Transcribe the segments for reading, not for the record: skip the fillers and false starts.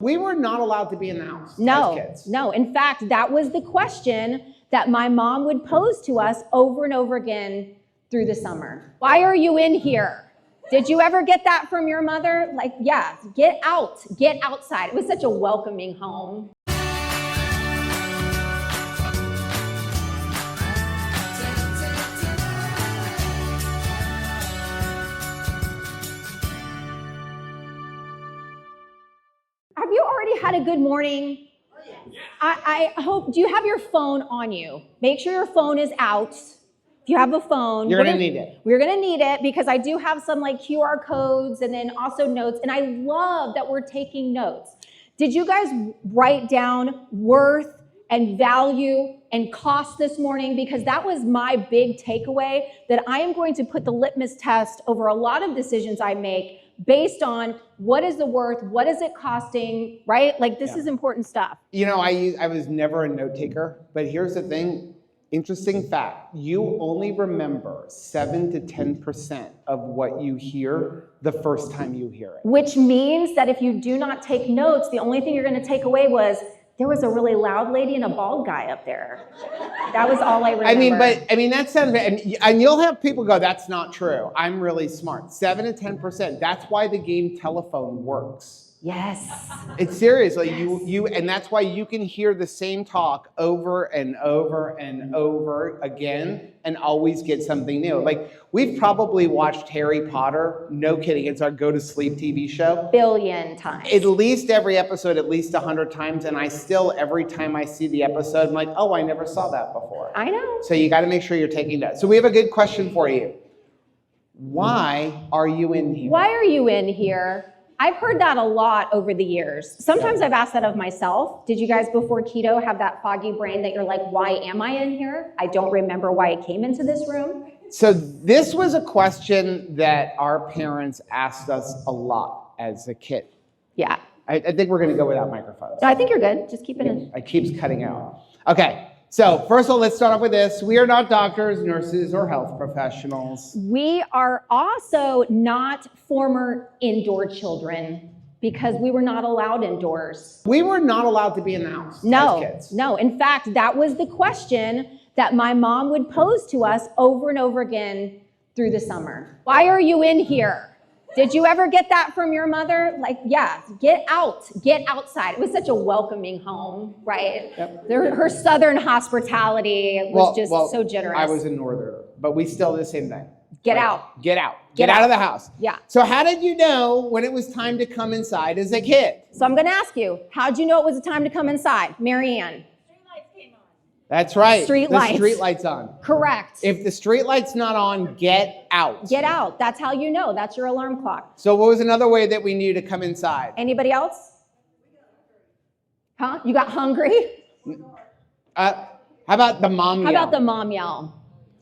We were not allowed to be in the house No, as kids. no. In fact, that was the question that my mom would pose to us over and over again through the summer. Why are you in here? Did you ever get that from your mother? Like, yeah, get out, get outside. It was such a welcoming home. Have you already had a good morning? I hope, do you have your phone on you? Make sure your phone is out. If you have a phone, You're gonna need it. We're gonna need it because I do have some like QR codes and then also notes, and I love that we're taking notes. Did you guys write down worth and value and cost this morning? Because that was my big takeaway, that I am going to put the litmus test over a lot of decisions I make based on what is the worth, what is it costing, right? Like this is important stuff. You know, I was never a note taker, but here's the thing, interesting fact, you only remember 7 to 10% of what you hear the first time you hear it. Which means that if you do not take notes, the only thing you're gonna take away was, there was a really loud lady and a bald guy up there. That was all I remember. I mean, that sounds, and you'll have people go, that's not true. I'm really smart. 7 to 10%. That's why the game telephone works. Yes. It's seriously, and that's why you can hear the same talk over and over and over again and always get something new. Like, we've probably watched Harry Potter, no kidding, it's our go-to-sleep TV show. Billion times. At least every episode, at least 100 times, and I still, every time I see the episode, I'm like, oh, I never saw that before. I know. So you gotta make sure you're taking notes. So we have a good question for you. Why are you in here? Why are you in here? I've heard that a lot over the years. Sometimes I've asked that of myself. Did you guys before keto have that foggy brain that you're like, why am I in here? I don't remember why I came into this room. So this was a question that our parents asked us a lot as a kid. Yeah. I think we're gonna go without microphones. No, I think you're good. Just keep it in. It keeps cutting out. Okay. So first of all, let's start off with this. We are not doctors, nurses, or health professionals. We are also not former indoor children because we were not allowed indoors. We were not allowed to be in the house as kids. No. In fact, that was the question that my mom would pose to us over and over again through the summer. Why are you in here? Did you ever get that from your mother? Like, yeah, get out, get outside. It was such a welcoming home, right? Yep. Her Southern hospitality was just so generous. I was a Northerner, but we still did the same thing. Get out. Get out. Get out of the house. Yeah. So how did you know when it was time to come inside as a kid? So I'm gonna ask you, how'd you know it was the time to come inside? Mary Ann. That's right. Street lights. The street light's on. Correct. If the street light's not on, get out. Get out. That's how you know. That's your alarm clock. So what was another way that we knew to come inside? Anybody else? Huh? You got hungry? How about the mom yell? How about the mom yell?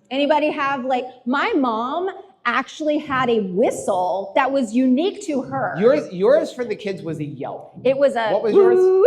Anybody have, like, my mom actually had a whistle that was unique to her. Yours for the kids was a yelp. It was a, what was yours? Woo,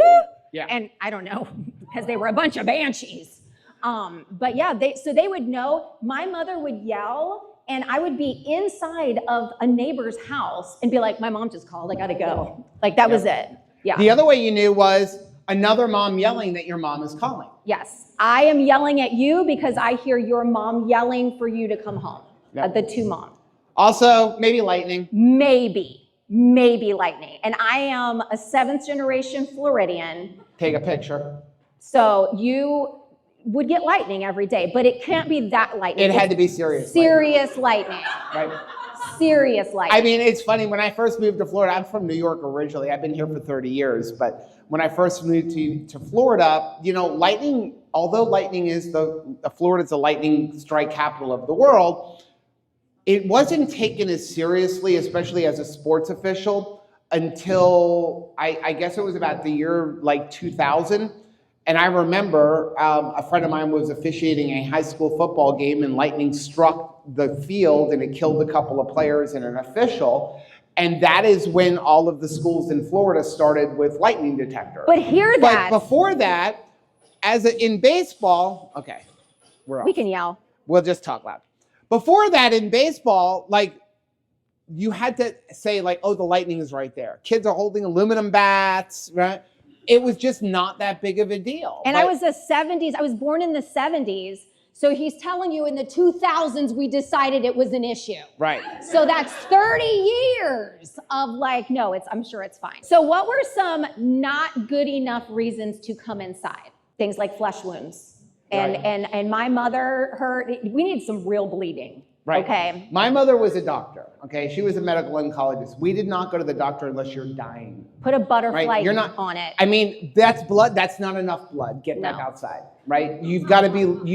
yeah. And I don't know, because they were a bunch of banshees. But yeah, they would know. My mother would yell, and I would be inside of a neighbor's house and be like, my mom just called, I gotta go. Like, that was it. Yeah. The other way you knew was another mom yelling that your mom is calling. Yes, I am yelling at you because I hear your mom yelling for you to come home. Yep. The two moms. Also, maybe lightning. Maybe lightning. And I am a 7th generation Floridian. Take a picture. So you would get lightning every day, but it can't be that lightning. It had to be serious. Serious lightning. Right. Serious lightning. I mean, it's funny, when I first moved to Florida, I'm from New York originally. I've been here for 30 years, but when I first moved to Florida, you know, lightning, although lightning is Florida's the lightning strike capital of the world, it wasn't taken as seriously, especially as a sports official, until I guess it was about the year like 2000. And I remember a friend of mine was officiating a high school football game, and lightning struck the field and it killed a couple of players and an official. And that is when all of the schools in Florida started with lightning detectors. But hear that. But before that, in baseball, okay, we're off. We can yell. We'll just talk loud. Before that, in baseball, like, you had to say like, oh, the lightning is right there. Kids are holding aluminum bats, right? It was just not that big of a deal. And I was the 70s. I was born in the 70s. So he's telling you in the 2000s, we decided it was an issue. Right. So that's 30 years of like, no, I'm sure it's fine. So what were some not good enough reasons to come inside? Things like flesh wounds. And my mother, we need some real bleeding. Right. Okay. My mother was a doctor. Okay. She was a medical oncologist. We did not go to the doctor unless you're dying. Put a butterfly Right? You're not on it. I mean, that's blood. That's not enough blood. Get back outside. Right. You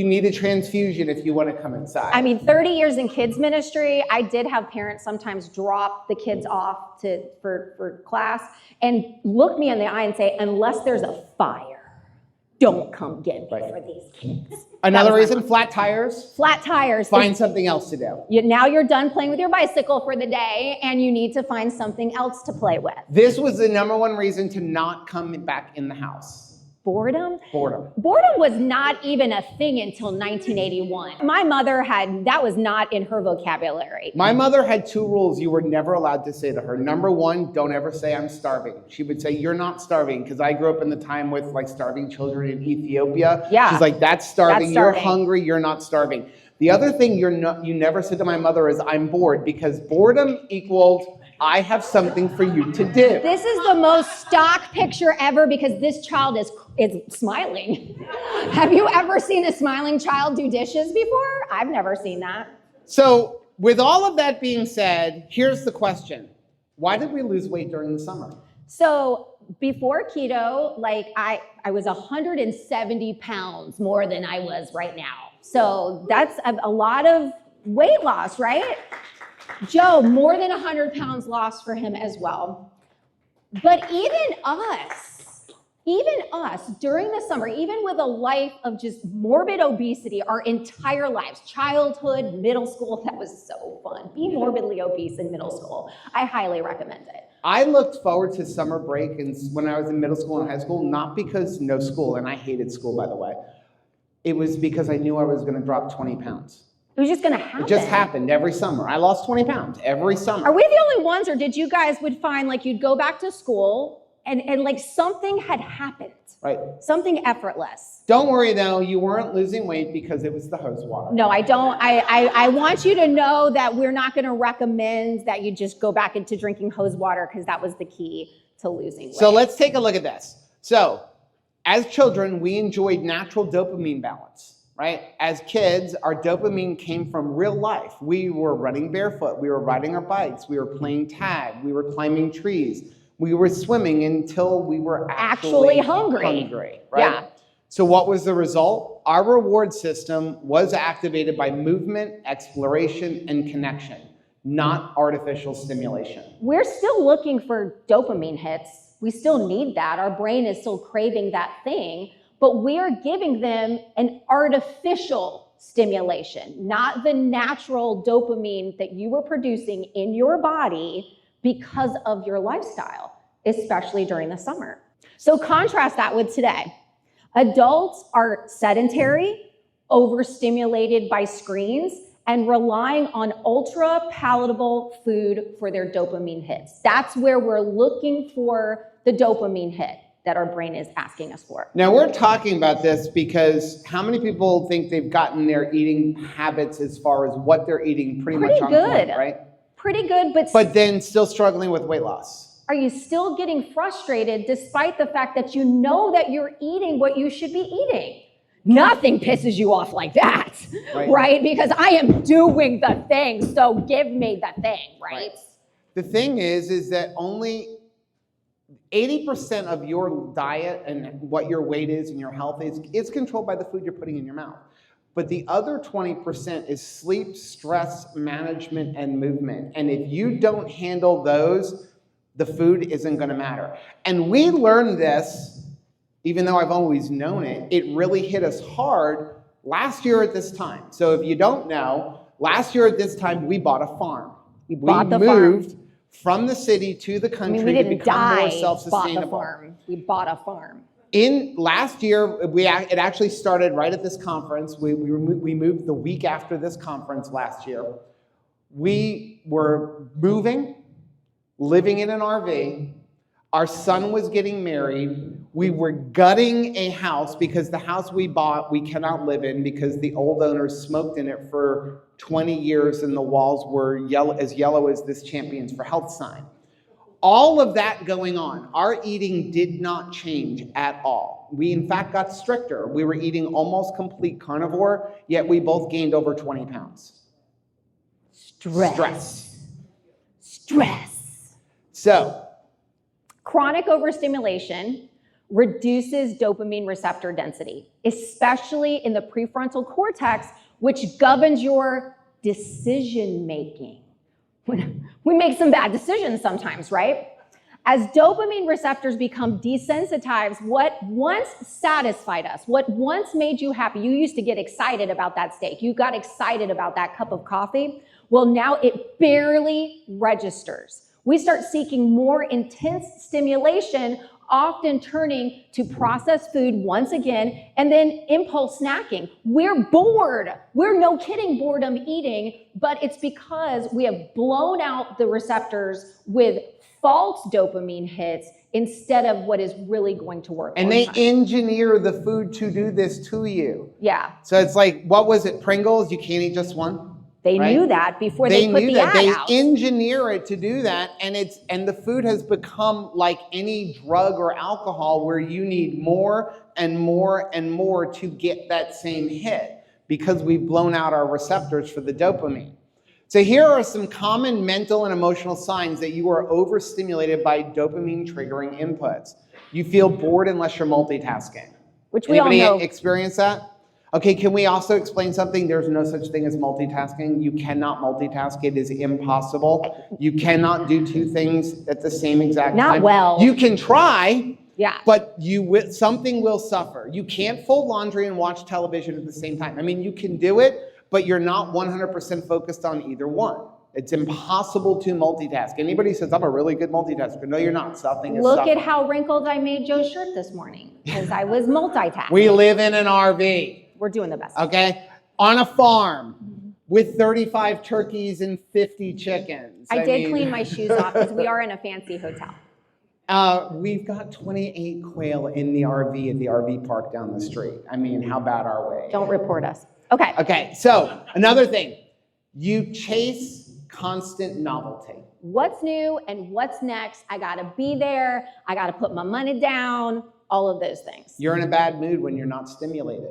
need a transfusion if you want to come inside. I mean, 30 years in kids ministry, I did have parents sometimes drop the kids off for class and look me in the eye and say, unless there's a fire, don't come get me for these kids. Another reason, flat tires. Flat tires. Find something else to do. Now you're done playing with your bicycle for the day and you need to find something else to play with. This was the number one reason to not come back in the house. Boredom? Boredom. Boredom was not even a thing until 1981. My mother that was not in her vocabulary. My mother had two rules you were never allowed to say to her. Number one, don't ever say I'm starving. She would say, you're not starving, because I grew up in the time with like starving children in Ethiopia. Yeah. She's like, that's starving. You're hungry, you're not starving. The other thing you never said to my mother is I'm bored, because boredom equaled I have something for you to do. This is the most stock picture ever because this child is smiling. Have you ever seen a smiling child do dishes before? I've never seen that. So with all of that being said, here's the question. Why did we lose weight during the summer? So before keto, like I was 170 pounds more than I was right now. So that's a lot of weight loss, right? Joe, more than 100 pounds lost for him as well. But even us during the summer, even with a life of just morbid obesity, our entire lives, childhood, middle school, that was so fun. Be morbidly obese in middle school. I highly recommend it. I looked forward to summer break when I was in middle school and high school, not because no school, and I hated school, by the way. It was because I knew I was going to drop 20 pounds. It was just going to happen. It just happened every summer. I lost 20 pounds every summer. Are we the only ones, or did you guys would find like you'd go back to school and like something had happened? Right. Something effortless. Don't worry though, you weren't losing weight because it was the hose water. No, I don't. I want you to know that we're not going to recommend that you just go back into drinking hose water because that was the key to losing weight. So let's take a look at this. So as children, we enjoyed natural dopamine balance. Right? As kids, our dopamine came from real life. We were running barefoot. We were riding our bikes. We were playing tag. We were climbing trees. We were swimming until we were actually hungry. Right? Yeah. So what was the result? Our reward system was activated by movement, exploration, and connection, not artificial stimulation. We're still looking for dopamine hits. We still need that. Our brain is still craving that thing. But we are giving them an artificial stimulation, not the natural dopamine that you were producing in your body because of your lifestyle, especially during the summer. So contrast that with today. Adults are sedentary, overstimulated by screens, and relying on ultra palatable food for their dopamine hits. That's where we're looking for the dopamine hit that our brain is asking us for. Now we're talking about this because how many people think they've gotten their eating habits as far as what they're eating pretty much on point, right? Pretty good, but then still struggling with weight loss. Are you still getting frustrated despite the fact that you know that you're eating what you should be eating? Nothing pisses you off like that, right? Because I am doing the thing, so give me the thing, right? The thing is that only 80% of your diet and what your weight is and your health is controlled by the food you're putting in your mouth. But the other 20% is sleep, stress, management, and movement. And if you don't handle those, the food isn't going to matter. And we learned this, even though I've always known it, it really hit us hard last year at this time. So if you don't know, last year at this time, we bought a farm. We moved from the city to the country to become more self-sustainable. We bought a farm. In last year, it actually started right at this conference. We moved the week after this conference last year. We were moving, living in an RV. Our son was getting married. We were gutting a house because the house we bought, we cannot live in because the old owners smoked in it for 20 years and the walls were yellow as this Champions for Health sign. All of that going on, our eating did not change at all. We, in fact, got stricter. We were eating almost complete carnivore, yet we both gained over 20 pounds. Stress. So, chronic overstimulation reduces dopamine receptor density, especially in the prefrontal cortex, which governs your decision making. We make some bad decisions sometimes, right? As dopamine receptors become desensitized, what once satisfied us, what once made you happy, you used to get excited about that steak, you got excited about that cup of coffee, well, now it barely registers. We start seeking more intense stimulation, often turning to processed food once again, and then impulse snacking. We're bored. We're no kidding boredom eating, but it's because we have blown out the receptors with false dopamine hits instead of what is really going to work. And they engineer the food to do this to you. Yeah. So it's like, what was it, Pringles? You can't eat just one? They knew that before they put the ad out. They engineer it to do that, and the food has become like any drug or alcohol where you need more and more and more to get that same hit because we've blown out our receptors for the dopamine. So here are some common mental and emotional signs that you are overstimulated by dopamine triggering inputs. You feel bored unless you're multitasking. Which we all know. Anybody experience that? Okay, can we also explain something? There's no such thing as multitasking. You cannot multitask. It is impossible. You cannot do two things at the same exact time. Not well. You can try, yeah, but something will suffer. You can't fold laundry and watch television at the same time. I mean, you can do it, but you're not 100% focused on either one. It's impossible to multitask. Anybody says, I'm a really good multitasker. No, you're not. Something is Look at how wrinkled I made Joe's shirt this morning because I was multitasking. We live in an RV. We're doing the best. Okay? On a farm with 35 turkeys and 50 chickens. I did clean my shoes off because we are in a fancy hotel. We've got 28 quail in the RV at the RV park down the street. I mean, how bad are we? Don't report us. Okay. Okay, so another thing. You chase constant novelty. What's new and what's next? I got to be there. I got to put my money down. All of those things. You're in a bad mood when you're not stimulated.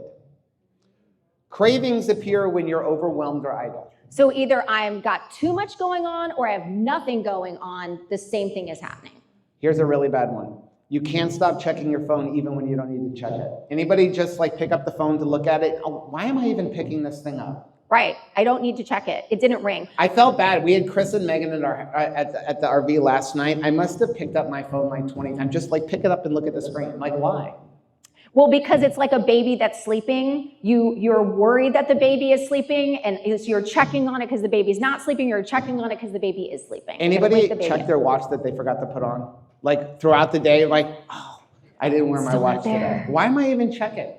Cravings appear when you're overwhelmed or idle. So either I've got too much going on or I have nothing going on. The same thing is happening. Here's a really bad one. You can't stop checking your phone even when you don't need to check it. Anybody just like pick up the phone to look at it? Oh, why am I even picking this thing up? Right. I don't need to check it. It didn't ring. I felt bad. We had Chris and Megan at the RV last night. I must have picked up my phone like 20 times. Just like pick it up and look at the screen. Like, why? Well, because it's like a baby that's sleeping. You're worried that the baby is sleeping, and you're checking on it because the baby's not sleeping. You're checking on it because the baby is sleeping. Anybody check their watch that they forgot to put on? Like throughout the day, like, oh, I didn't wear my watch today. Why am I even checking?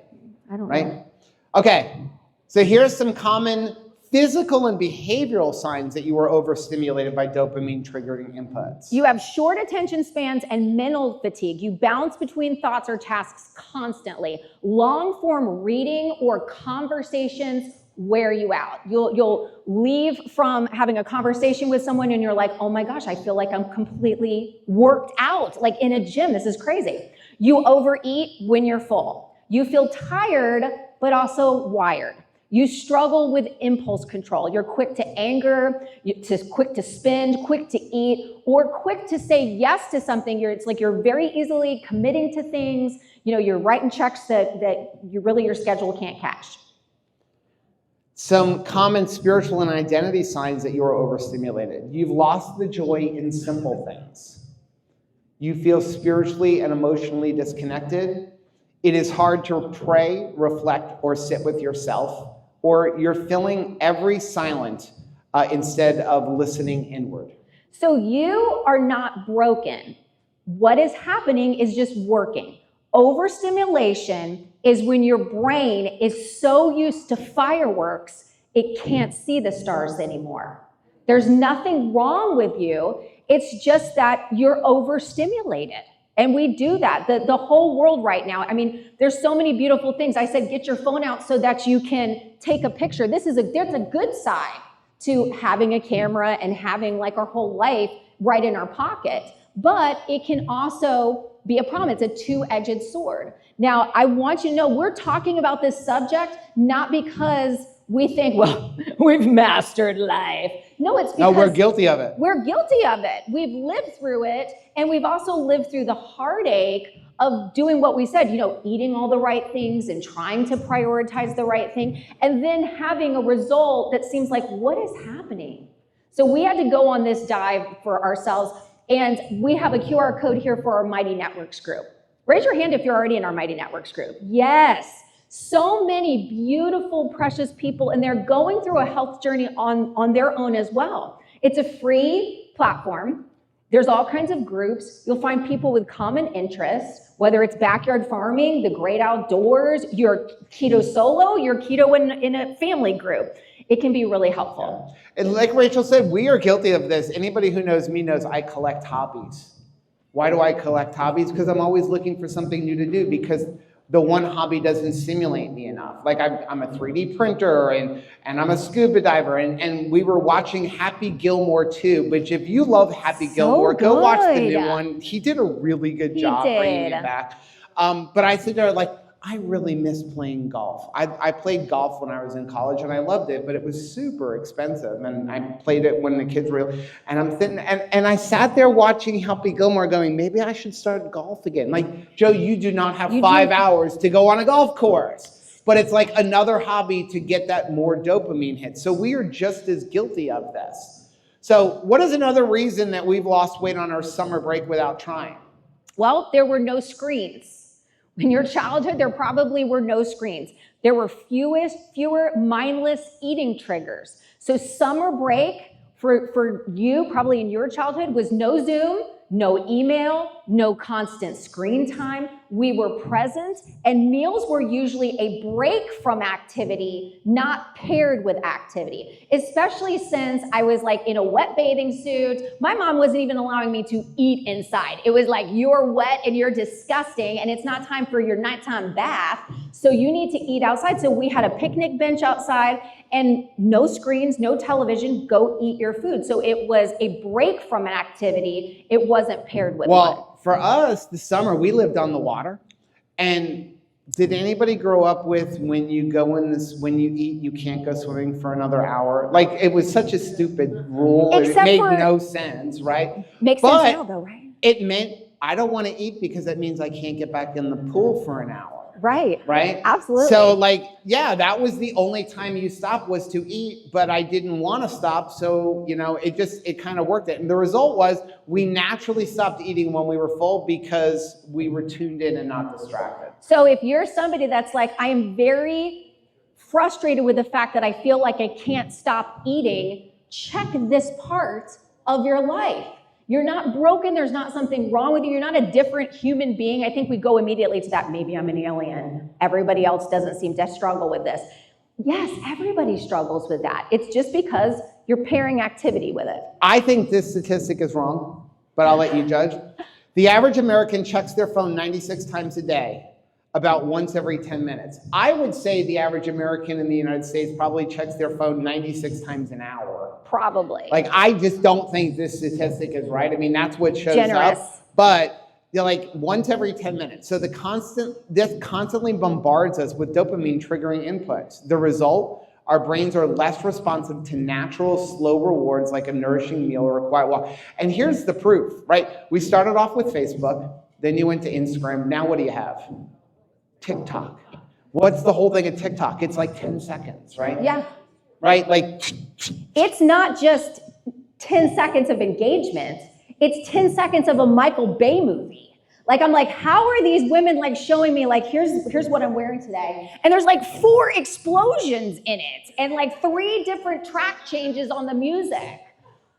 I don't know. Okay, so here's some common physical and behavioral signs that you are overstimulated by dopamine triggering inputs. You have short attention spans and mental fatigue. You bounce between thoughts or tasks constantly. Long form reading or conversations wear you out. You'll leave from having a conversation with someone and you're like, oh my gosh, I feel like I'm completely worked out, like in a gym. This is crazy. You overeat when you're full. You feel tired, but also wired. You struggle with impulse control. You're quick to anger, quick to spend, quick to eat, or quick to say yes to something. It's like you're very easily committing to things. You know, you're writing checks that your schedule can't catch. Some common spiritual and identity signs that you are overstimulated. You've lost the joy in simple things. You feel spiritually and emotionally disconnected. It is hard to pray, reflect, or sit with yourself. Or you're filling every silent instead of listening inward. So you are not broken. What is happening is just working. Overstimulation is when your brain is so used to fireworks, it can't see the stars anymore. There's nothing wrong with you. It's just that you're overstimulated. And we do that. The whole world right now, I mean, there's so many beautiful things. I said, get your phone out so that you can take a picture. There's a good side to having a camera and having like our whole life right in our pocket. But it can also be a problem. It's a two-edged sword. Now, I want you to know we're talking about this subject not because we think, well, we've mastered life. No, it's because no, we're guilty of it. We're guilty of it. We've lived through it, and we've also lived through the heartache of doing what we said, eating all the right things and trying to prioritize the right thing, and then having a result that seems like, what is happening? So we had to go on this dive for ourselves, and we have a QR code here for our Mighty Networks group. Raise your hand if you're already in our Mighty Networks group. Yes. So many beautiful, precious people, and they're going through a health journey on their own as well. It's a free platform. There's all kinds of groups. You'll find people with common interests, whether it's backyard farming, the great outdoors, your keto solo, your keto in a family group. It can be really helpful. Yeah. And like Rachel said, we are guilty of this. Anybody who knows me knows I collect hobbies. Why do I collect hobbies? Because I'm always looking for something new to do, because the one hobby doesn't stimulate me enough. Like I'm a 3D printer and I'm a scuba diver, and we were watching Happy Gilmore too, which if you love Happy Gilmore, go watch the new one. He did a really good job bringing it back. But I sit there like, I really miss playing golf. I played golf when I was in college and I loved it, but it was super expensive. And I played it when the kids were, and I'm sitting, and I sat there watching Happy Gilmore going, maybe I should start golf again. Like, Joe, you do not have 5 hours to go on a golf course, but it's like another hobby to get that more dopamine hit. So we are just as guilty of this. So what is another reason that we've lost weight on our summer break without trying? Well, there were no screens. In your childhood, there probably were no screens. There were fewer mindless eating triggers. So summer break for you, probably in your childhood, was no Zoom, no email, no constant screen time. We were present, and meals were usually a break from activity, not paired with activity, especially since I was like in a wet bathing suit. My mom wasn't even allowing me to eat inside. It was like, you're wet and you're disgusting, and it's not time for your nighttime bath, so you need to eat outside. So we had a picnic bench outside, and no screens, no television, go eat your food. So it was a break from an activity. It wasn't paired with one. Well, for us, the summer, we lived on the water. And did anybody grow up with when you eat, you can't go swimming for another hour? Like, it was such a stupid rule. It made no sense, right? Makes sense now though, right? It meant I don't want to eat because that means I can't get back in the pool for an hour. Right. Right? Absolutely. So like, yeah, that was the only time you stopped was to eat, but I didn't want to stop. So, it kind of worked it. And the result was we naturally stopped eating when we were full because we were tuned in and not distracted. So if you're somebody that's like, I am very frustrated with the fact that I feel like I can't stop eating, check this part of your life. You're not broken. There's not something wrong with you. You're not a different human being. I think we go immediately to that. Maybe I'm an alien. Everybody else doesn't seem to struggle with this. Yes, everybody struggles with that. It's just because you're pairing activity with it. I think this statistic is wrong, but I'll let you judge. The average American checks their phone 96 times a day, about once every 10 minutes. I would say the average American in the United States probably checks their phone 96 times an hour. Probably. Like, I just don't think this statistic is right. I mean, that's what shows Generous. up. But like once every 10 minutes. So this constantly bombards us with dopamine triggering inputs. The result, our brains are less responsive to natural, slow rewards like a nourishing meal or a quiet walk. And here's the proof, right? We started off with Facebook, then you went to Instagram. Now what do you have? TikTok. What's the whole thing of TikTok? It's like 10 seconds, right? Yeah. Right? Like, it's not just 10 seconds of engagement. It's 10 seconds of a Michael Bay movie. Like, I'm like, how are these women like showing me like, here's what I'm wearing today. And there's like 4 explosions in it and like 3 different track changes on the music,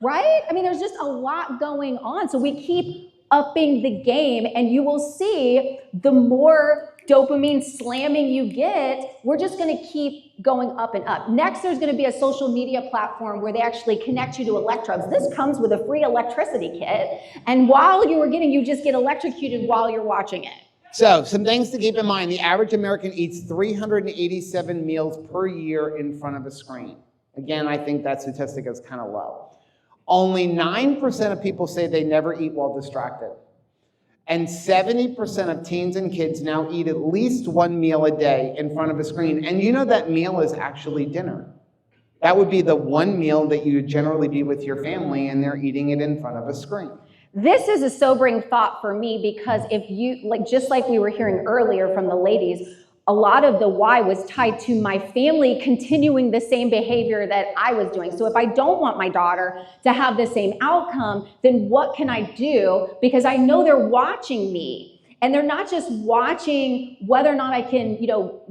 right? I mean, there's just a lot going on. So we keep upping the game, and you will see the more dopamine slamming you get, we're just going to keep going up and up. Next, there's going to be a social media platform where they actually connect you to electrodes. This comes with a free electricity kit. And while you just get electrocuted while you're watching it. So, some things to keep in mind. The average American eats 387 meals per year in front of a screen. Again, I think that statistic is kind of low. Only 9% of people say they never eat while distracted. And 70% of teens and kids now eat at least one meal a day in front of a screen. And you know that meal is actually dinner. That would be the one meal that you would generally be with your family, and they're eating it in front of a screen. This is a sobering thought for me, because if you, just like we were hearing earlier from the ladies, a lot of the why was tied to my family continuing the same behavior that I was doing. So if I don't want my daughter to have the same outcome, then what can I do? Because I know they're watching me, and they're not just watching whether or not I can,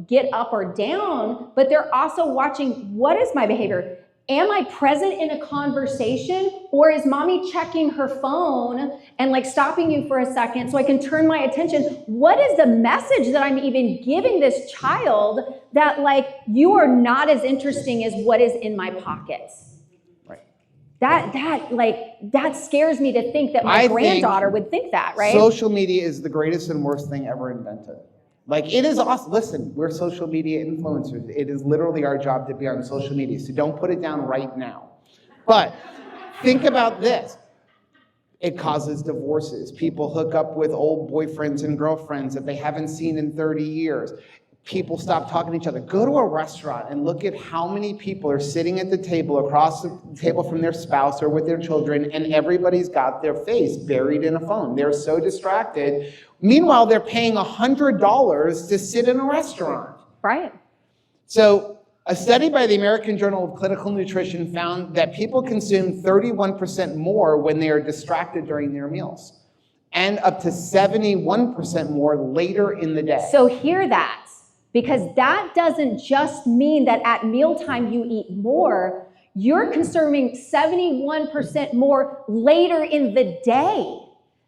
get up or down, but they're also watching, what is my behavior? Am I present in a conversation, or is mommy checking her phone and stopping you for a second so I can turn my attention? What is the message that I'm even giving this child that you are not as interesting as what is in my pockets? Right. That scares me to think that my granddaughter would think that, right? Social media is the greatest and worst thing ever invented. It is awesome. Listen, we're social media influencers. It is literally our job to be on social media, so don't put it down right now. But think about this. It causes divorces. People hook up with old boyfriends and girlfriends that they haven't seen in 30 years. People stop talking to each other. Go to a restaurant and look at how many people are sitting at the table across the table from their spouse or with their children, and everybody's got their face buried in a phone. They're so distracted. Meanwhile, they're paying $100 to sit in a restaurant. Right. So a study by the American Journal of Clinical Nutrition found that people consume 31% more when they are distracted during their meals, and up to 71% more later in the day. So hear that. Because that doesn't just mean that at mealtime you eat more, you're consuming 71% more later in the day.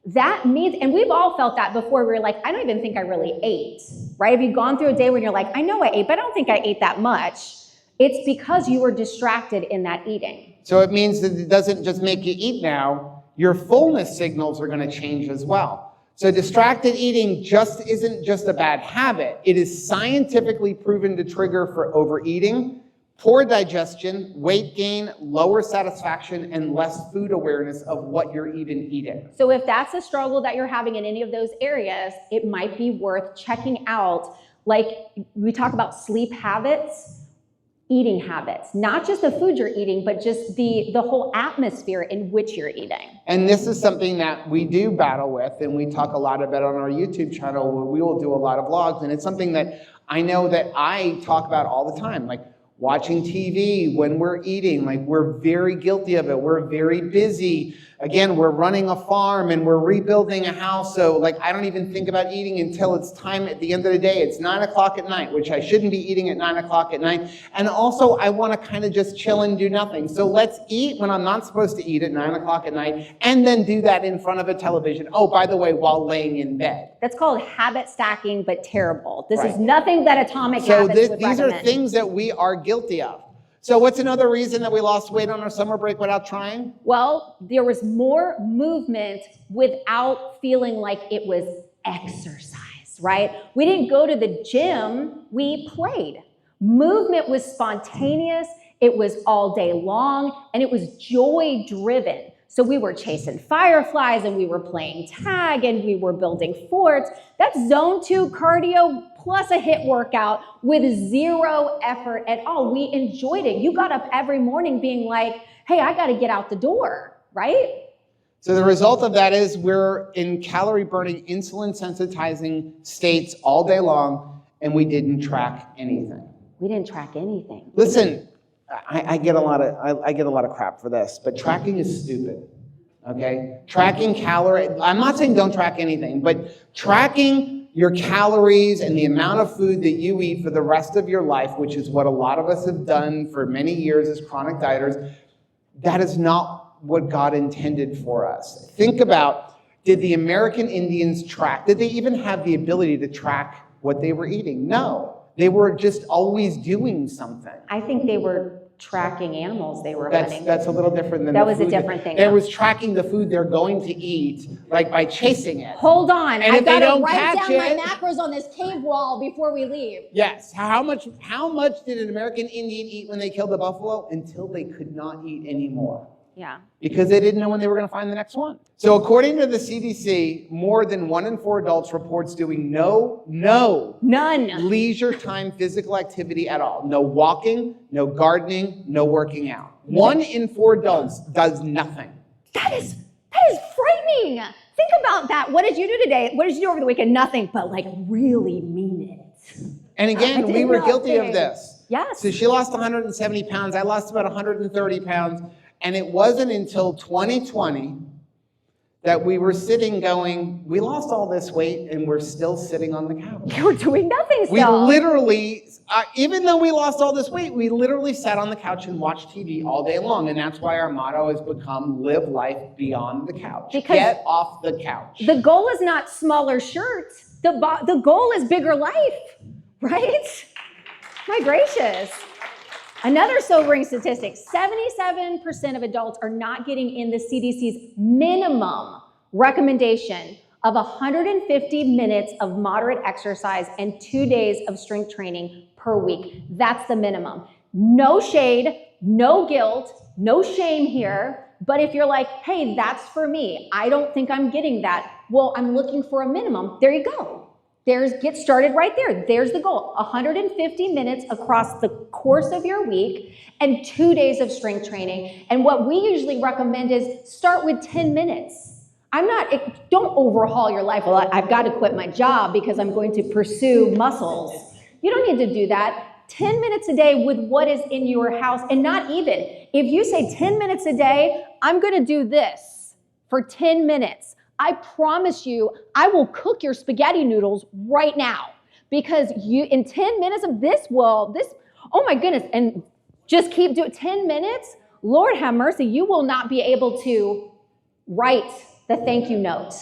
That means, and we've all felt that before, we're like, I don't even think I really ate, right? Have you gone through a day when you're like, I know I ate, but I don't think I ate that much? It's because you were distracted in that eating. So it means that it doesn't just make you eat now, your fullness signals are going to change as well. So distracted eating isn't just a bad habit. It is scientifically proven to trigger for overeating, poor digestion, weight gain, lower satisfaction, and less food awareness of what you're even eating. So if that's a struggle that you're having in any of those areas, it might be worth checking out. We talk about sleep habits, eating habits, not just the food you're eating, but just the whole atmosphere in which you're eating. And this is something that we do battle with, and we talk a lot about on our YouTube channel, where we will do a lot of vlogs, and it's something that I know that I talk about all the time, watching TV when we're eating. We're very guilty of it. We're very busy. Again, we're running a farm and we're rebuilding a house. So I don't even think about eating until it's time at the end of the day. It's 9 o'clock at night, which I shouldn't be eating at 9 o'clock at night. And also I want to kind of just chill and do nothing. So let's eat when I'm not supposed to eat at 9 o'clock at night, and then do that in front of a television. Oh, by the way, while laying in bed. That's called habit stacking, but terrible. This is nothing that Atomic Habits would these recommend. are things that we are guilty of. So what's another reason that we lost weight on our summer break without trying? Well, there was more movement without feeling like it was exercise, right? We didn't go to the gym, we played. Movement was spontaneous, it was all day long, and it was joy-driven. So we were chasing fireflies, and we were playing tag, and we were building forts. That's zone 2 cardio plus a HIIT workout with 0 effort at all. We enjoyed it. You got up every morning being like, hey, I got to get out the door, right? So the result of that is we're in calorie burning, insulin sensitizing states all day long, and we didn't track anything. We didn't track anything. Listen, I get a lot of crap for this, but tracking is stupid. Okay? Tracking calorie, I'm not saying don't track anything, but tracking your calories and the amount of food that you eat for the rest of your life, which is what a lot of us have done for many years as chronic dieters, that is not what God intended for us. Think about, did the American Indians track? Did they even have the ability to track what they were eating. No, they were just always doing something. I think they were tracking animals they were hunting. That's a little different than that the was food a different thing. It was tracking the food they're going to eat, like by chasing it. Hold on, And I've if they got to don't write catch down my it- macros on this cave wall before we leave. Yes. How much did an American Indian eat when they killed the buffalo? Until they could not eat anymore. Yeah. Because they didn't know when they were going to find the next one. So according to the CDC, more than 1 in 4 adults reports doing None. leisure time physical activity at all. No walking, no gardening, no working out. 1 in 4 adults does nothing. That is frightening. Think about that. What did you do today? What did you do over the weekend? Nothing, but like really mean it. And again, we were guilty of this. Yes. So she lost 170 pounds. I lost about 130 pounds. And it wasn't until 2020 that we were sitting going, we lost all this weight and we're still sitting on the couch. You were doing nothing still. We literally, even though we lost all this weight, we literally sat on the couch and watched TV all day long. And that's why our motto has become live life beyond the couch. Because get off the couch. The goal is not smaller shirts. The goal is bigger life, right? My gracious. Another sobering statistic, 77% of adults are not getting in the CDC's minimum recommendation of 150 minutes of moderate exercise and 2 days of strength training per week. That's the minimum. No shade, no guilt, no shame here. But if you're like, hey, that's for me, I don't think I'm getting that. Well, I'm looking for a minimum. There you go. Get started right there. There's the goal. 150 minutes across the course of your week and 2 days of strength training. And what we usually recommend is start with 10 minutes. Don't overhaul your life. Well, I've got to quit my job because I'm going to pursue muscles. You don't need to do that. 10 minutes a day with what is in your house, and not even. If you say 10 minutes a day, I'm going to do this for 10 minutes. I promise you, I will cook your spaghetti noodles right now because in 10 minutes of oh my goodness, and just keep doing 10 minutes, Lord have mercy, you will not be able to write the thank you note.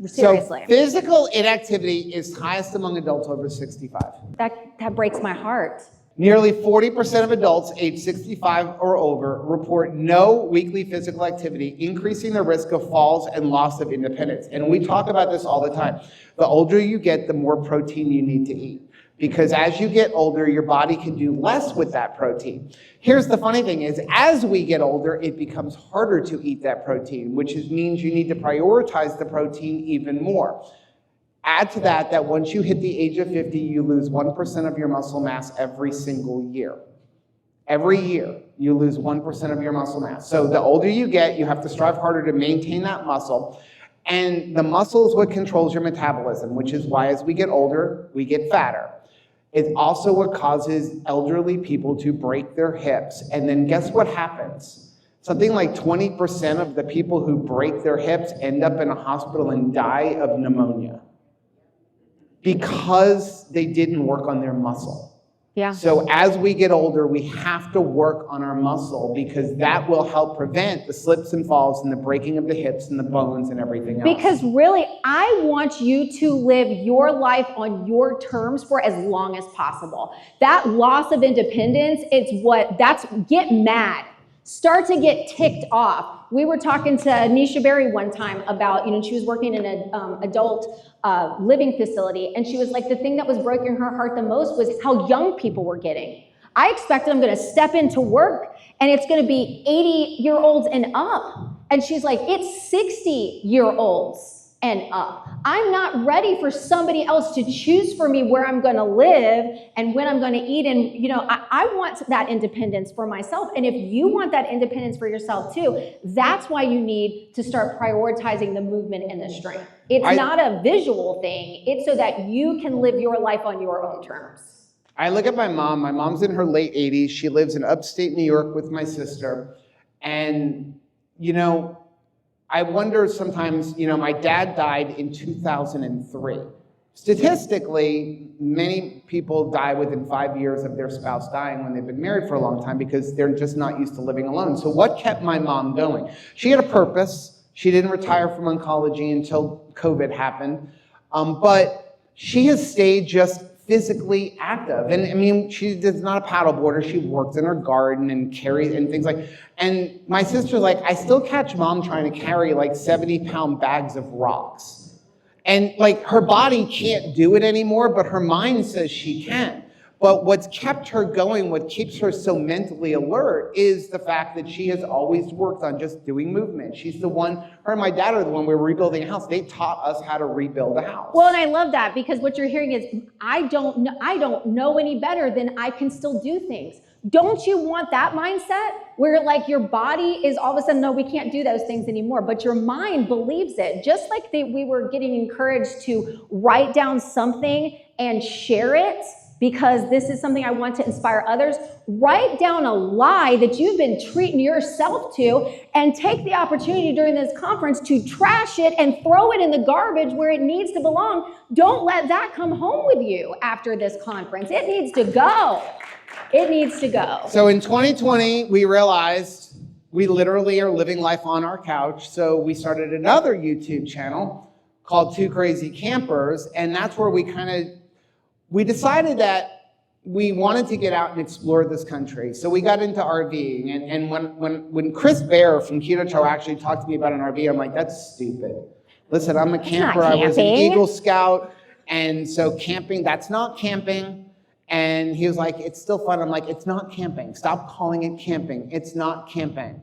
Seriously. So physical inactivity is highest among adults over 65. That breaks my heart. Nearly 40% of adults age 65 or over report no weekly physical activity, increasing the risk of falls and loss of independence. And we talk about this all the time. The older you get, the more protein you need to eat. Because as you get older, your body can do less with that protein. Here's the funny thing is, as we get older, it becomes harder to eat that protein, which means you need to prioritize the protein even more. Add to that once you hit the age of 50, you lose 1% of your muscle mass every single year. Every year, you lose 1% of your muscle mass. So the older you get, you have to strive harder to maintain that muscle. And the muscle is what controls your metabolism, which is why as we get older, we get fatter. It's also what causes elderly people to break their hips. And then guess what happens? Something like 20% of the people who break their hips end up in a hospital and die of pneumonia, because they didn't work on their muscle. Yeah. So as we get older, we have to work on our muscle because that will help prevent the slips and falls and the breaking of the hips and the bones and everything else. Because really, I want you to live your life on your terms for as long as possible. That loss of independence, get mad. Start to get ticked off. We were talking to Nisha Berry one time about, she was working in an adult living facility, and she was like, the thing that was breaking her heart the most was how young people were getting. I expected I'm gonna step into work and it's gonna be 80-year-olds and up. And she's like, it's 60-year-olds and up. I'm not ready for somebody else to choose for me where I'm gonna live and when I'm gonna eat. And I want that independence for myself. And if you want that independence for yourself too, that's why you need to start prioritizing the movement and the strength. It's not a visual thing. It's so that you can live your life on your own terms. I look at my mom. My mom's in her late 80s. She lives in upstate New York with my sister. And, I wonder sometimes, my dad died in 2003. Statistically, many people die within 5 years of their spouse dying when they've been married for a long time because they're just not used to living alone. So what kept my mom going? She had a purpose. She didn't retire from oncology until COVID happened. But she has stayed just physically active. And I mean, she's not a paddleboarder. She works in her garden and carries and things like, and my sister's like, I still catch mom trying to carry like 70-pound bags of rocks. And like her body can't do it anymore, but her mind says she can. But what's kept her going, what keeps her so mentally alert is the fact that she has always worked on just doing movement. She's the one, her and my dad are the one, we were rebuilding a house. They taught us how to rebuild a house. Well, and I love that because what you're hearing is, I don't know any better than I can still do things. Don't you want that mindset where like your body is all of a sudden, no, we can't do those things anymore, but your mind believes it. Just like we were getting encouraged to write down something and share it, because this is something I want to inspire others. Write down a lie that you've been treating yourself to and take the opportunity during this conference to trash it and throw it in the garbage where it needs to belong. Don't let that come home with you after this conference. It needs to go. It needs to go. So in 2020, we realized we literally are living life on our couch. So we started another YouTube channel called Two Crazy Campers. And that's where we decided that we wanted to get out and explore this country. So we got into RVing. And when Chris Bear from Keto actually talked to me about an RV, I'm like, that's stupid. Listen, I'm a camper. I was an Eagle Scout. And so camping, that's not camping. And he was like, it's still fun. I'm like, it's not camping. Stop calling it camping. It's not camping.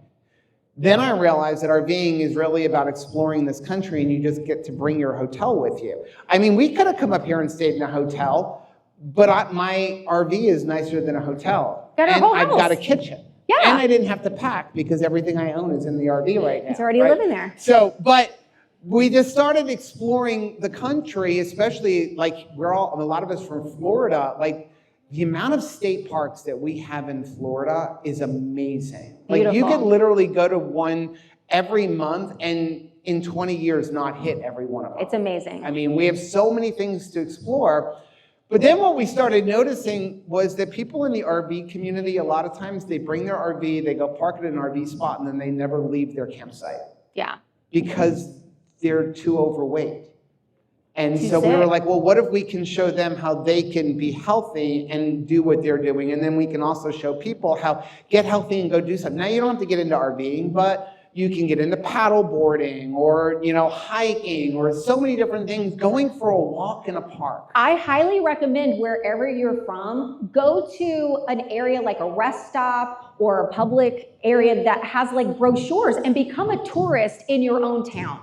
Then I realized that RVing is really about exploring this country, and you just get to bring your hotel with you. I mean, we could have come up here and stayed in a hotel, but my RV is nicer than a hotel. Got a and whole I've house. got a kitchen. Yeah. And I didn't have to pack because everything I own is in the RV right now. It's already living there. So, but we just started exploring the country, especially like a lot of us from Florida, like the amount of state parks that we have in Florida is amazing. Like Beautiful. you could literally go to one every month and in 20 years not hit every one of them. It's amazing. I mean, we have so many things to explore. But then what we started noticing was that people in the RV community, a lot of times they bring their RV, they go park at an RV spot, and then they never leave their campsite. Yeah. Because they're too overweight. And Too so we sick. were like, well, what if we can show them how they can be healthy and do what they're doing? And then we can also show people how get healthy and go do something. Now, you don't have to get into RVing, but you can get into paddle boarding or, hiking or so many different things, going for a walk in a park. I highly recommend wherever you're from, go to an area like a rest stop or a public area that has like brochures and become a tourist in your own town.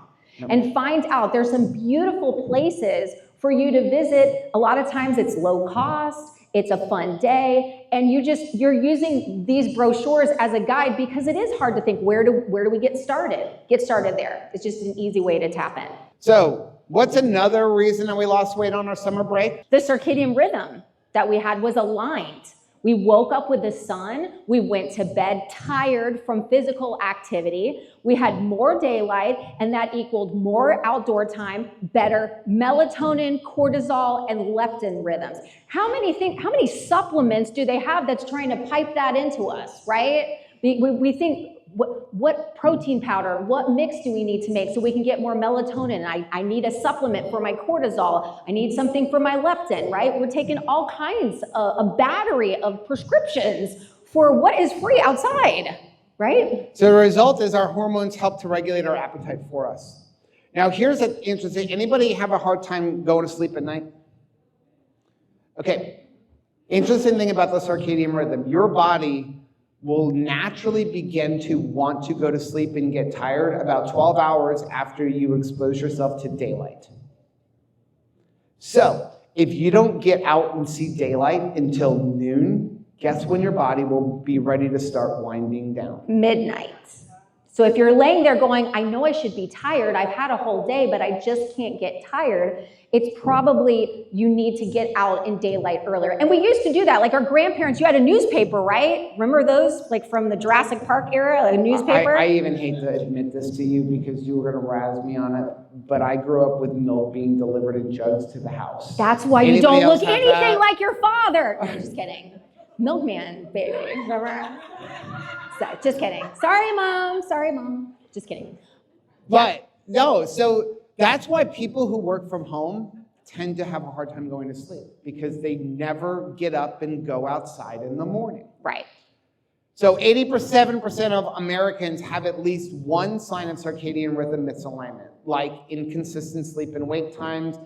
And find out there's some beautiful places for you to visit. A lot of times it's low cost, it's a fun day, and you're using these brochures as a guide because it is hard to think, where do we get started? Get started there. It's just an easy way to tap in. So what's another reason that we lost weight on our summer break? The circadian rhythm that we had was aligned. We woke up with the sun, we went to bed tired from physical activity, we had more daylight, and that equaled more outdoor time, better melatonin, cortisol, and leptin rhythms. How many supplements do they have that's trying to pipe that into us, right? We think, what protein powder, what mix do we need to make so we can get more melatonin? I need a supplement for my cortisol. I need something for my leptin, right? We're taking all kinds of a battery of prescriptions for what is free outside, right? So the result is our hormones help to regulate our appetite for us. Now, here's an interesting, anybody have a hard time going to sleep at night? Okay, interesting thing about the circadian rhythm, your body will naturally begin to want to go to sleep and get tired about 12 hours after you expose yourself to daylight. So if you don't get out and see daylight until noon, guess when your body will be ready to start winding down? Midnight. So if you're laying there going, I know I should be tired, I've had a whole day, but I just can't get tired, it's probably you need to get out in daylight earlier. And we used to do that, like our grandparents, you had a newspaper, right? Remember those, like from the Jurassic Park era, like a newspaper? I even hate to admit this to you because you were gonna razz me on it, but I grew up with milk being delivered in jugs to the house. That's why you Anybody don't else look have anything that? like your father. No, just kidding. Milkman, baby, remember? So, just kidding. Sorry, Mom. Just kidding. But no, so that's why people who work from home tend to have a hard time going to sleep because they never get up and go outside in the morning. Right. So 87% of Americans have at least one sign of circadian rhythm misalignment, like inconsistent sleep and wake times,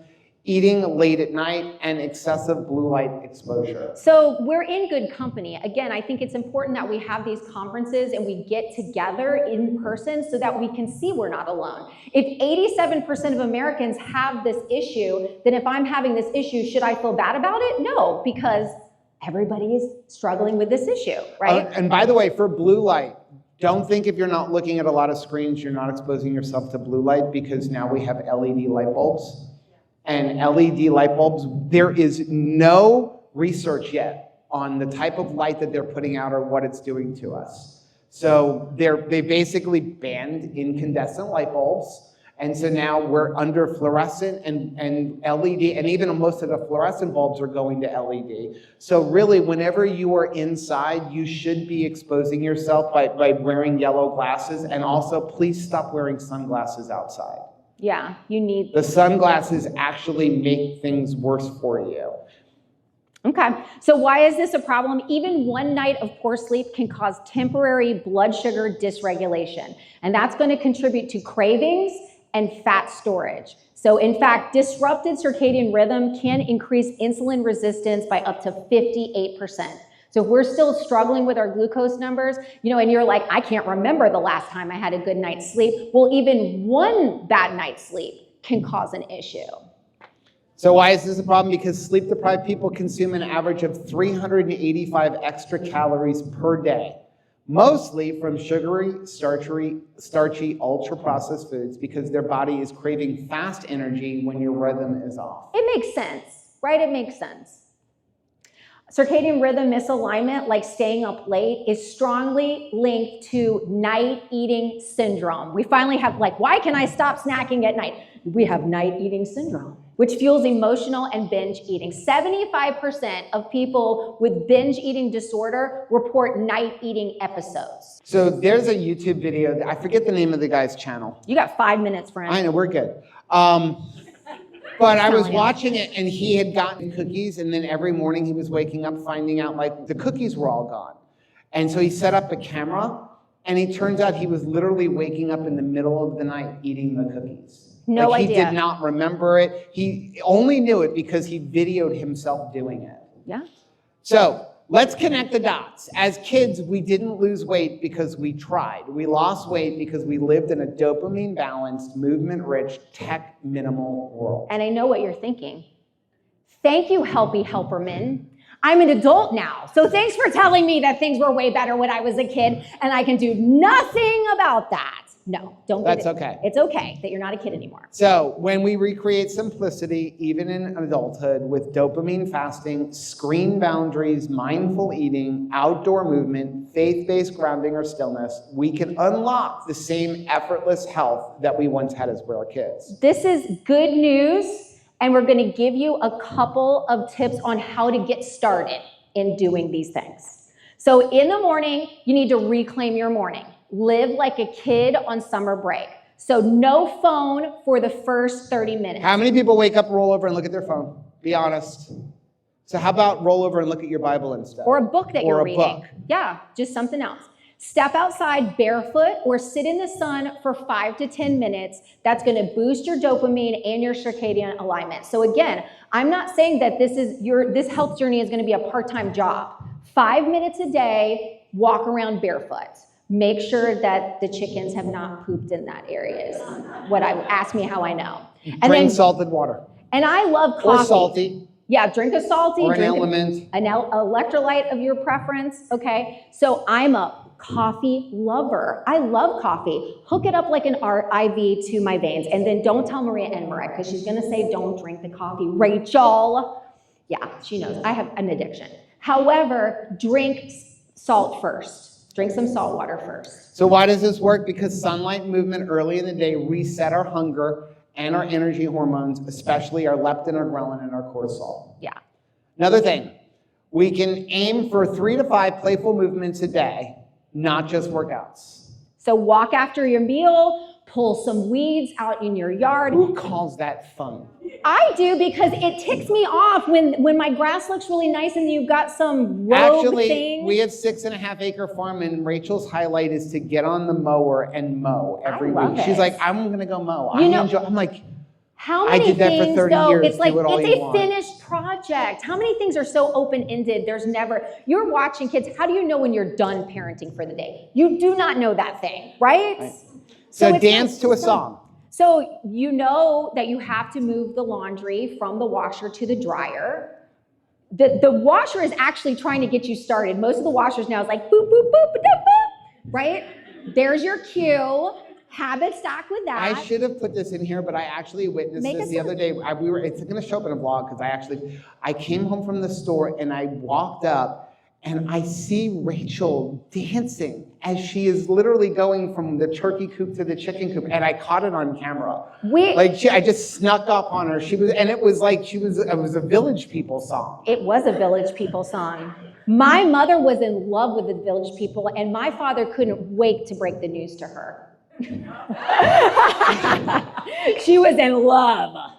eating late at night, and excessive blue light exposure. So we're in good company. Again, I think it's important that we have these conferences and we get together in person so that we can see we're not alone. If 87% of Americans have this issue, then if I'm having this issue, should I feel bad about it? No, because everybody is struggling with this issue, right? And by the way, for blue light, don't think if you're not looking at a lot of screens, you're not exposing yourself to blue light, because now we have LED light bulbs. And LED light bulbs, there is no research yet on the type of light that they're putting out or what it's doing to us. So they basically banned incandescent light bulbs. And so now we're under fluorescent and LED, and even most of the fluorescent bulbs are going to LED. So really, whenever you are inside, you should be exposing yourself by wearing yellow glasses, and also please stop wearing sunglasses outside. Yeah, you need... The sunglasses actually make things worse for you. Okay, so why is this a problem? Even one night of poor sleep can cause temporary blood sugar dysregulation, and that's going to contribute to cravings and fat storage. So in fact, disrupted circadian rhythm can increase insulin resistance by up to 58%. So if we're still struggling with our glucose numbers, and you're like, I can't remember the last time I had a good night's sleep. Well, even one bad night's sleep can cause an issue. So why is this a problem? Because sleep-deprived people consume an average of 385 extra calories per day, mostly from sugary, starchy, ultra-processed foods, because their body is craving fast energy when your rhythm is off. It makes sense, right? It makes sense. Circadian rhythm misalignment, like staying up late, is strongly linked to night eating syndrome. We finally have, why can I stop snacking at night? We have night eating syndrome, which fuels emotional and binge eating. 75% of people with binge eating disorder report night eating episodes. So there's a YouTube video, I forget the name of the guy's channel. You got 5 minutes, friend. I know, we're good. But I was watching it, and he had gotten cookies, and then every morning he was waking up finding out the cookies were all gone. And so he set up a camera, and it turns out he was literally waking up in the middle of the night eating the cookies. No idea. He did not remember it. He only knew it because he videoed himself doing it. Yeah. So let's connect the dots. As kids, we didn't lose weight because we tried. We lost weight because we lived in a dopamine-balanced, movement-rich, tech-minimal world. And I know what you're thinking. Thank you, Helpy Helperman. I'm an adult now, so thanks for telling me that things were way better when I was a kid, and I can do nothing about that. No, don't get it. That's okay. It's okay that you're not a kid anymore. So when we recreate simplicity, even in adulthood, with dopamine fasting, screen boundaries, mindful eating, outdoor movement, faith-based grounding or stillness, we can unlock the same effortless health that we once had as we were kids. This is good news, and we're going to give you a couple of tips on how to get started in doing these things. So in the morning, you need to reclaim your morning. Live like a kid on summer break. So no phone for the first 30 minutes. How many people wake up, roll over, and look at their phone? Be honest. So how about roll over and look at your Bible instead? Or a book that you're reading. Or a book. Yeah, just something else. Step outside barefoot or sit in the sun for 5 to 10 minutes. That's going to boost your dopamine and your circadian alignment. So again, I'm not saying that this health journey is going to be a part-time job. 5 minutes a day, walk around barefoot. Make sure that the chickens have not pooped in that area is what ask me how I know. And drink then salted water. And I love coffee. Or salty. Yeah, drink a salty. Or an drink element. An electrolyte of your preference, okay? So I'm a coffee lover. I love coffee. Hook it up like an IV to my veins. And then don't tell Maria Enmarek, because she's gonna say, don't drink the coffee. Rachel. Yeah, she knows. I have an addiction. However, drink salt first. Drink some salt water first. So why does this work? Because sunlight movement early in the day reset our hunger and our energy hormones, especially our leptin, our ghrelin, and our cortisol. Yeah. Another thing, we can aim for 3 to 5 playful movements a day, not just workouts. So walk after your meal, pull some weeds out in your yard. Who calls that fun? I do, because it ticks me off when my grass looks really nice and you've got some rogue Actually, thing. we have 6.5 acre farm, and Rachel's highlight is to get on the mower and mow every love week. She's it. like, I'm gonna go mow. I'm like, how I many did that for things 30 though? years. It's like, Do it all it's you a want. finished project. How many things are so open-ended? There's never, you're watching kids. How do you know when you're done parenting for the day? You do not know that thing, right? So it's dance to a song. So you know that you have to move the laundry from the washer to the dryer. The washer is actually trying to get you started. Most of the washers now is like boop, boop, boop, boop, boop, right? There's your cue. Habit stack with that. I should have put this in here, but I actually witnessed this the other day. It's going to show up in a vlog, because I came home from the store and I walked up and I see Rachel dancing as she is literally going from the turkey coop to the chicken coop, and I caught it on camera. I just snuck up on her. It was a Village People song. It was a Village People song. My mother was in love with the Village People, and my father couldn't wait to break the news to her. She was in love.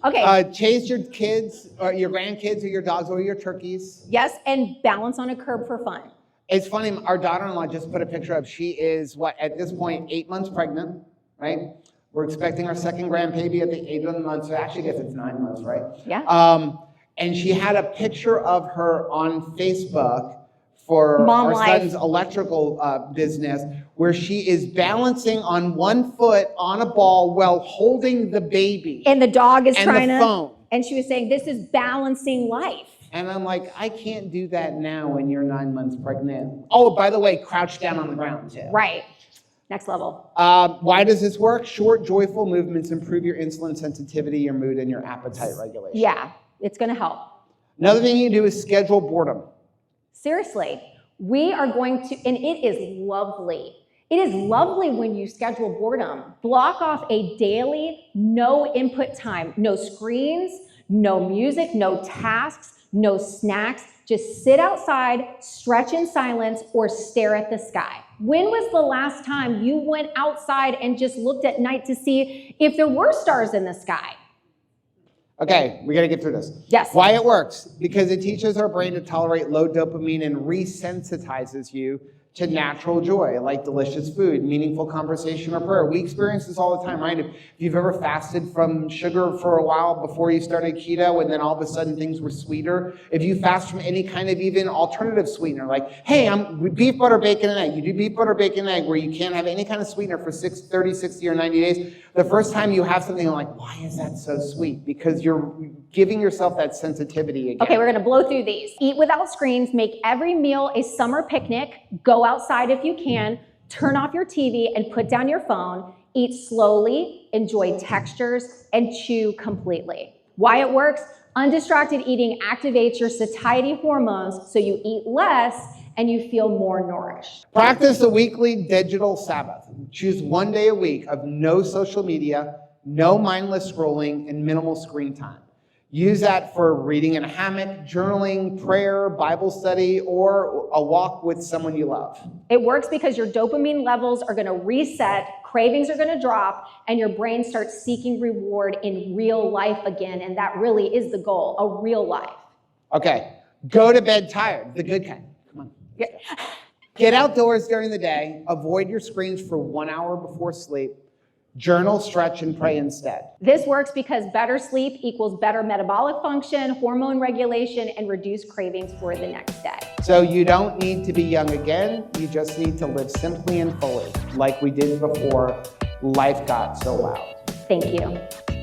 Okay. Chase your kids or your grandkids or your dogs or your turkeys. Yes, and balance on a curb for fun. It's funny, our daughter-in-law just put a picture up. She is, at this point, 8 months pregnant, right? We're expecting our second grandbaby at the 8th month, so actually I guess it's 9 months, right? Yeah. And she had a picture of her on Facebook for Mom our life. son's electrical business, where she is balancing on one foot on a ball while holding the baby. And the dog is and trying the to, phone. and she was saying, this is balancing life. And I'm like, I can't do that now when you're 9 months pregnant. Oh, by the way, crouch down on the ground too. Right. Next level. Why does this work? Short, joyful movements improve your insulin sensitivity, your mood, and your appetite regulation. Yeah, it's going to help. Another thing you can do is schedule boredom. Seriously, we are going to, and it is lovely. It is lovely when you schedule boredom. Block off a daily, no input time, no screens, no music, no tasks, no snacks. Just sit outside, stretch in silence, or stare at the sky. When was the last time you went outside and just looked at night to see if there were stars in the sky? Okay, we gotta get through this. Yes. Why it works? Because it teaches our brain to tolerate low dopamine and resensitizes you to natural joy, like delicious food, meaningful conversation, or prayer. We experience this all the time, right? If you've ever fasted from sugar for a while before you started keto, and then all of a sudden things were sweeter. If you fast from any kind of even alternative sweetener, like, hey, I'm beef, butter, bacon, and egg. You do beef, butter, bacon, and egg, where you can't have any kind of sweetener for 30, 60, or 90 days. The first time you have something, you're like, why is that so sweet? Because you're giving yourself that sensitivity again. Okay, we're gonna blow through these. Eat without screens, make every meal a summer picnic, go outside if you can, turn off your TV and put down your phone, eat slowly, enjoy textures, and chew completely. Why it works? Undistracted eating activates your satiety hormones so you eat less and you feel more nourished. Practice a weekly digital Sabbath. Choose 1 day a week of no social media, no mindless scrolling, and minimal screen time. Use that for reading in a hammock, journaling, prayer, Bible study, or a walk with someone you love. It works because your dopamine levels are gonna reset, cravings are gonna drop, and your brain starts seeking reward in real life again, and that really is the goal, a real life. Okay, go to bed tired, the good kind. Come on. Get outdoors during the day, avoid your screens for 1 hour before sleep, journal, stretch, and pray instead. This works because better sleep equals better metabolic function, hormone regulation, and reduced cravings for the next day. So you don't need to be young again, you just need to live simply and fully, like we did before life got so loud. Thank you.